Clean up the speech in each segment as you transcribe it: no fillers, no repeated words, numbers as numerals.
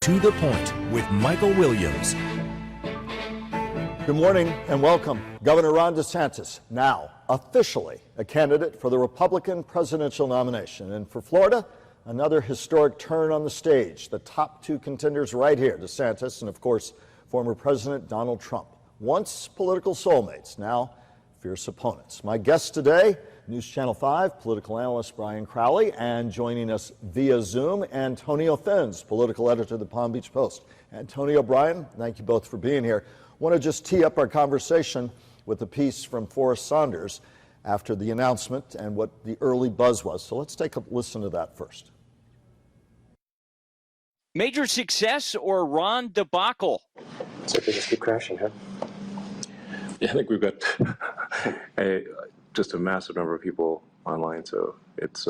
To the Point with Michael Williams. Good morning and welcome. Governor Ron DeSantis, now officially a candidate for the Republican presidential nomination. And for Florida, another historic turn on the stage. The top two contenders right here, DeSantis and, of course, former President Donald Trump. Once political soulmates, now fierce opponents. My guest today, News Channel 5 political analyst Brian Crowley, and joining us via Zoom, Antonio Fins, political editor of the Palm Beach Post. Antonio, Brian, thank you both for being here. I want to just tee up our conversation with a piece from Forrest Saunders after the announcement and what the early buzz was. So let's take a listen to that first. Major success or Ron debacle? So they just keep crashing, huh? Yeah, I think we've got just a massive number of people online, so it's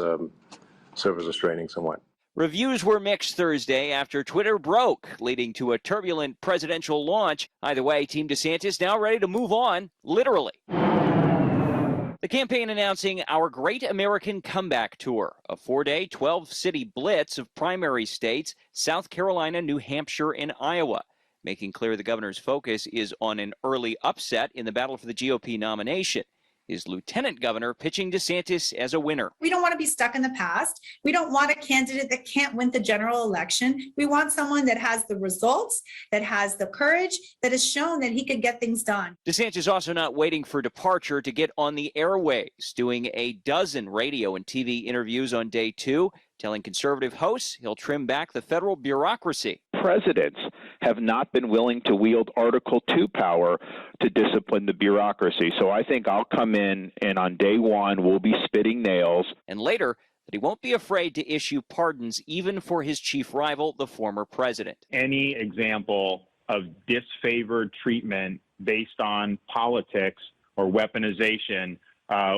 servers are straining somewhat. Reviews were mixed Thursday after Twitter broke, leading to a turbulent presidential launch. Either way, Team DeSantis now ready to move on, literally. The campaign announcing our Great American Comeback Tour, a 4-day, 12-city blitz of primary states, South Carolina, New Hampshire, and Iowa, making clear the governor's focus is on an early upset in the battle for the GOP nomination. His lieutenant governor pitching DeSantis as a winner. We don't want to be stuck in the past. We don't want a candidate that can't win the general election. We want someone that has the results, that has the courage, that has shown that he could get things done. DeSantis also not waiting for departure to get on the airways, doing a dozen radio and TV interviews on day 2, telling conservative hosts he'll trim back the federal bureaucracy. Presidents have not been willing to wield Article 2 power to discipline the bureaucracy. So I think I'll come in and on day 1 we'll be spitting nails. And later, that he won't be afraid to issue pardons even for his chief rival, the former president. Any example of disfavored treatment based on politics or weaponization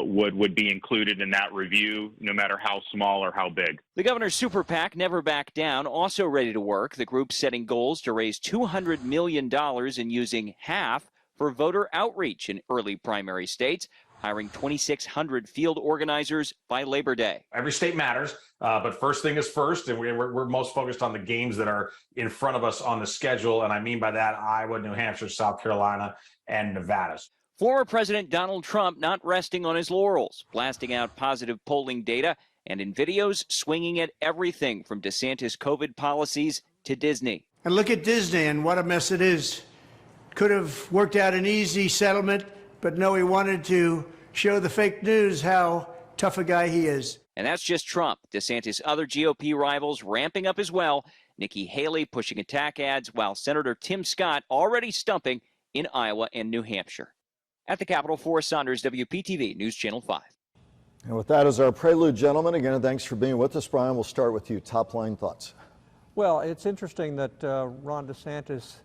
would be included in that review, no matter how small or how big. The governor's super PAC, Never Back Down, also ready to work. The group setting goals to raise $200 million and using half for voter outreach in early primary states, hiring 2,600 field organizers by Labor Day. Every state matters, but first thing is first, and we're most focused on the games that are in front of us on the schedule, and I mean by that Iowa, New Hampshire, South Carolina, and Nevada. Former President Donald Trump not resting on his laurels, blasting out positive polling data and in videos swinging at everything from DeSantis' COVID policies to Disney. And look at Disney and what a mess it is. Could have worked out an easy settlement, but no, he wanted to show the fake news how tough a guy he is. And that's just Trump. DeSantis' other GOP rivals ramping up as well. Nikki Haley pushing attack ads, while Senator Tim Scott already stumping in Iowa and New Hampshire. At the Capitol, Forrest Saunders, WPTV News Channel 5. And with that as our prelude, gentlemen, again, thanks for being with us. Brian, we'll start with you. Top line thoughts. Well, it's interesting that Ron DeSantis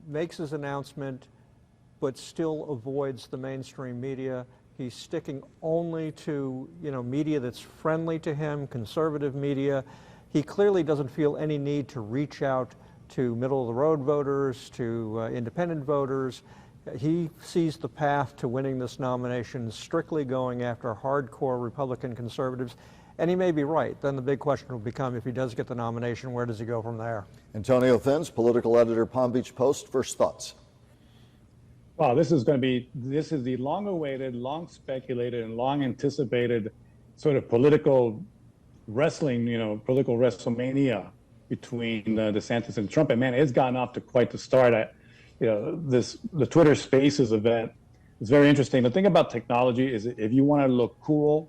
makes his announcement but still avoids the mainstream media. He's sticking only to, media that's friendly to him, conservative media. He clearly doesn't feel any need to reach out to middle-of-the-road voters, to independent voters. He sees the path to winning this nomination strictly going after hardcore Republican conservatives, and he may be right. Then the big question will become, if he does get the nomination, where does he go from there? Antonio Fins, political editor, Palm Beach Post. First thoughts. Wow, this is the long-awaited, long-speculated, and long-anticipated sort of political wrestling, political WrestleMania between DeSantis and Trump. And man, it's gotten off to quite the start. The Twitter Spaces event is very interesting. The thing about technology is if you want to look cool,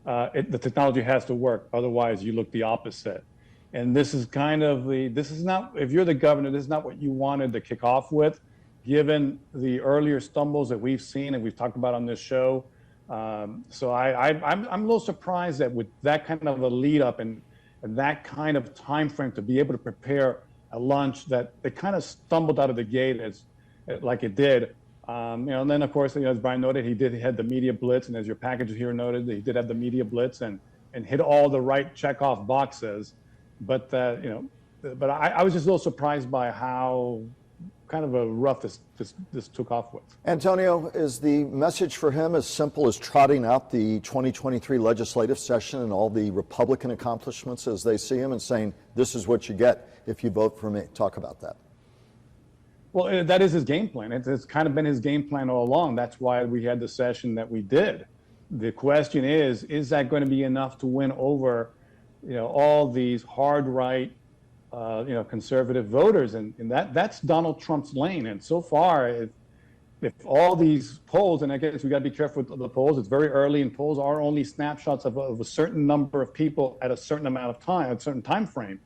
the technology has to work. Otherwise, you look the opposite. And this is not, if you're the governor, this is not what you wanted to kick off with, given the earlier stumbles that we've seen and we've talked about on this show. So I'm a little surprised that with that kind of a lead up and that kind of time frame to be able to prepare a lunch that it kind of stumbled out of the gate like it did. And then of course, as Brian noted, he had the media blitz, and as your package here noted, he did have the media blitz and hit all the right checkoff boxes. But I was just a little surprised by how kind of a rough this took off with. Antonio, is the message for him as simple as trotting out the 2023 legislative session and all the Republican accomplishments as they see him and saying, this is what you get if you vote for me? Talk about that. Well, that is his game plan. It's kind of been his game plan all along. That's why we had the session that we did. The question is that going to be enough to win over, all these hard right, conservative voters? And that's Donald Trump's lane. And so far, if all these polls, and I guess we got to be careful with the polls, it's very early, and polls are only snapshots of a certain number of people at a certain amount of time, a certain time frame.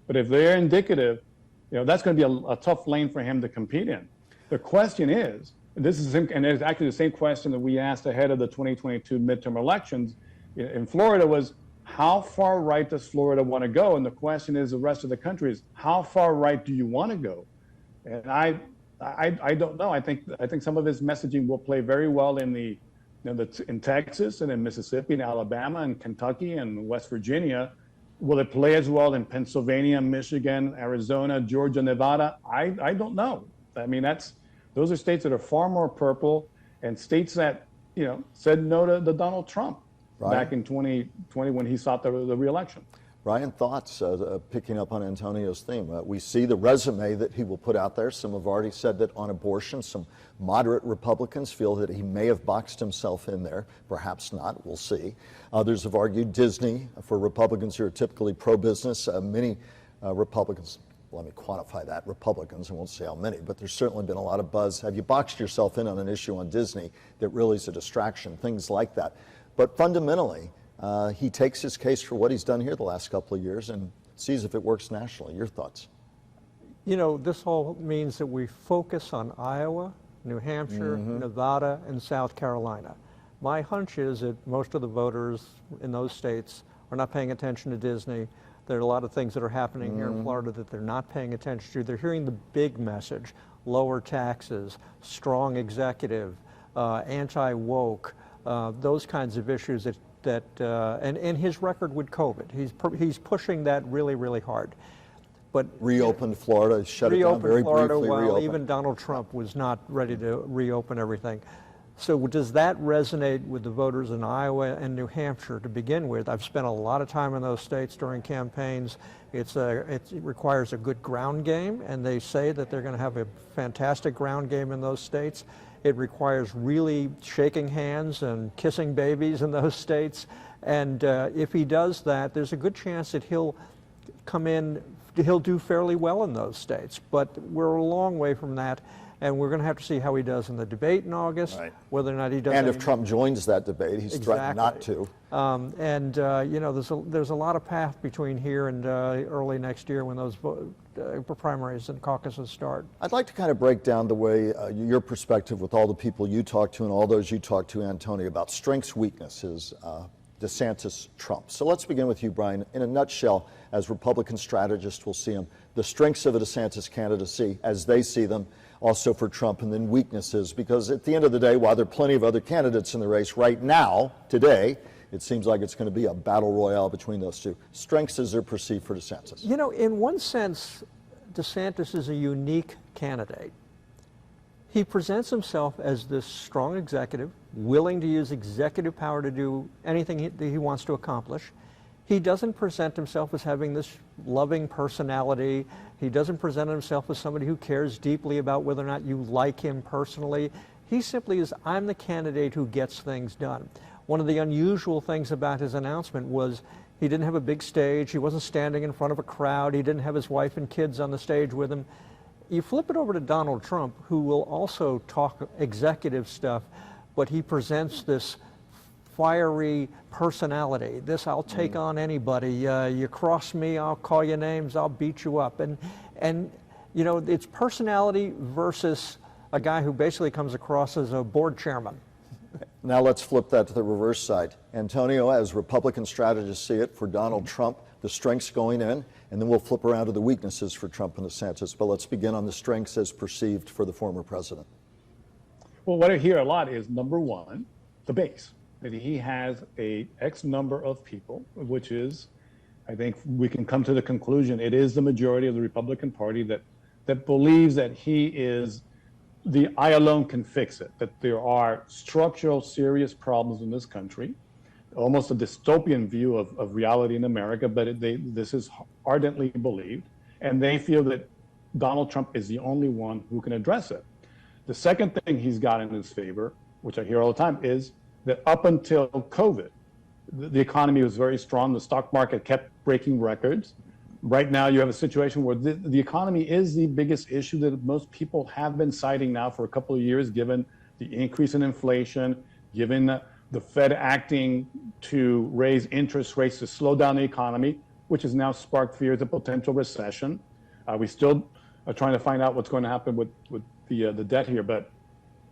But if they're indicative, that's going to be a tough lane for him to compete in. The question is, and it's actually the same question that we asked ahead of the 2022 midterm elections in Florida was, how far right does Florida want to go? And the question is, the rest of the country is, how far right do you want to go? And I don't know. I think some of his messaging will play very well in in Texas and in Mississippi and Alabama and Kentucky and West Virginia. Will it play as well in Pennsylvania, Michigan, Arizona, Georgia, Nevada? I don't know. I mean, those are states that are far more purple, and states that said no to Donald Trump back in 2020 when he sought the re-election. Ryan, thoughts picking up on Antonio's theme? We see the resume that he will put out there. Some have already said that on abortion, some moderate Republicans feel that he may have boxed himself in there. Perhaps not. We'll see. Others have argued Disney for Republicans who are typically pro-business. Many Republicans, let me quantify that, Republicans, I won't say how many, but there's certainly been a lot of buzz. Have you boxed yourself in on an issue on Disney that really is a distraction? Things like that. But fundamentally, he takes his case for what he's done here the last couple of years and sees if it works nationally. Your thoughts? This all means that we focus on Iowa, New Hampshire, Nevada, and South Carolina. My hunch is that most of the voters in those states are not paying attention to Disney. There are a lot of things that are happening here in Florida that they're not paying attention to. They're hearing the big message: lower taxes, strong executive, anti-woke, those kinds of issues and his record with COVID. He's pushing that really, really hard. But reopened Florida, shut it down very briefly. While even Donald Trump was not ready to reopen everything. So does that resonate with the voters in Iowa and New Hampshire to begin with? I've spent a lot of time in those states during campaigns. It requires a good ground game, and they say that they're going to have a fantastic ground game in those states. It requires really shaking hands and kissing babies in those states. And if he does that, there's a good chance that he'll do fairly well in those states. But we're a long way from that. And we're going to have to see how he does in the debate in August, whether or not he does. And if Trump joins that debate, he's threatened not to. There's a lot of path between here and early next year when those primaries and caucuses start. I'd like to kind of break down the way your perspective with all the people you talk to and all those you talk to, Antonio, about strengths, weaknesses, DeSantis, Trump. So let's begin with you, Brian. In a nutshell, as Republican strategists will see them, the strengths of a DeSantis candidacy as they see them, also for Trump, and then weaknesses, because at the end of the day, while there are plenty of other candidates in the race right now, today, it seems like it's going to be a battle royale between those two. Strengths as they're perceived for DeSantis. In one sense, DeSantis is a unique candidate. He presents himself as this strong executive, willing to use executive power to do anything that he wants to accomplish. He doesn't present himself as having this loving personality. He doesn't present himself as somebody who cares deeply about whether or not you like him personally. He simply is, I'm the candidate who gets things done. One of the unusual things about his announcement was he didn't have a big stage. He wasn't standing in front of a crowd. He didn't have his wife and kids on the stage with him. You flip it over to Donald Trump, who will also talk executive stuff, but he presents this fiery personality. This, I'll take on anybody. You cross me, I'll call you names, I'll beat you up. And it's personality versus a guy who basically comes across as a board chairman. Now let's flip that to the reverse side. Antonio, as Republican strategists see it, for Donald Trump, the strengths going in, and then we'll flip around to the weaknesses for Trump and DeSantis. But let's begin on the strengths as perceived for the former president. Well, what I hear a lot is, number one, the base. That he has a X number of people, which is, I think we can come to the conclusion, it is the majority of the Republican Party that that believes that he is the I alone can fix it, that there are structural, serious problems in this country, almost a dystopian view of reality in America, but this is ardently believed, and they feel that Donald Trump is the only one who can address it. The second thing he's got in his favor, which I hear all the time, is that up until COVID, the economy was very strong. The stock market kept breaking records. Right now, you have a situation where the economy is the biggest issue that most people have been citing now for a couple of years, given the increase in inflation, given the Fed acting to raise interest rates to slow down the economy, which has now sparked fears of potential recession. We still are trying to find out what's going to happen with the debt here, but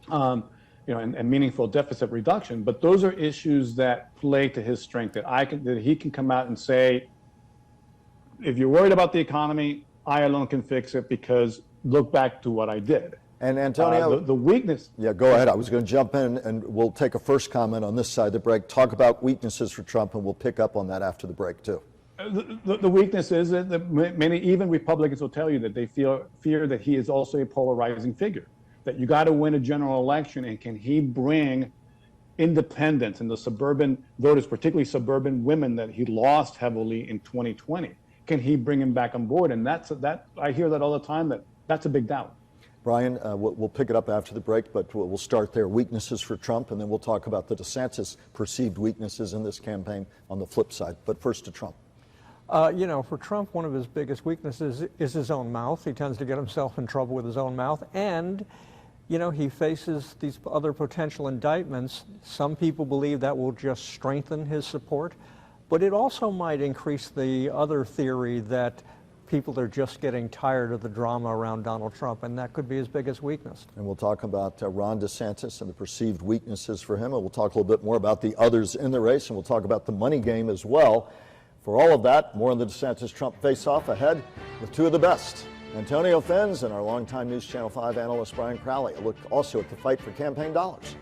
and meaningful deficit reduction. But those are issues that play to his strength, that he can come out and say, if you're worried about the economy, I alone can fix it, because look back to what I did. And Antonio, the weakness. Yeah, go ahead. I was going to jump in, and we'll take a first comment on this side of the break. Talk about weaknesses for Trump, and we'll pick up on that after the break too. The weakness is that many, even Republicans, will tell you that they fear that he is also a polarizing figure. That you got to win a general election, and can he bring independents and the suburban voters, particularly suburban women that he lost heavily in 2020? Can he bring him back on board? And that I hear that all the time. That's a big doubt. Brian, we'll pick it up after the break, but we'll start there. Weaknesses for Trump, and then we'll talk about the DeSantis perceived weaknesses in this campaign on the flip side. But first to Trump. For Trump, one of his biggest weaknesses is his own mouth. He tends to get himself in trouble with his own mouth. And, he faces these other potential indictments. Some people believe that will just strengthen his support. But it also might increase the other theory that people are just getting tired of the drama around Donald Trump, and that could be his biggest weakness. And we'll talk about Ron DeSantis and the perceived weaknesses for him, and we'll talk a little bit more about the others in the race, and we'll talk about the money game as well. For all of that, more on the DeSantis-Trump face-off ahead with two of the best, Antonio Fens and our longtime News Channel 5 analyst Brian Crowley. A look also at the fight for campaign dollars.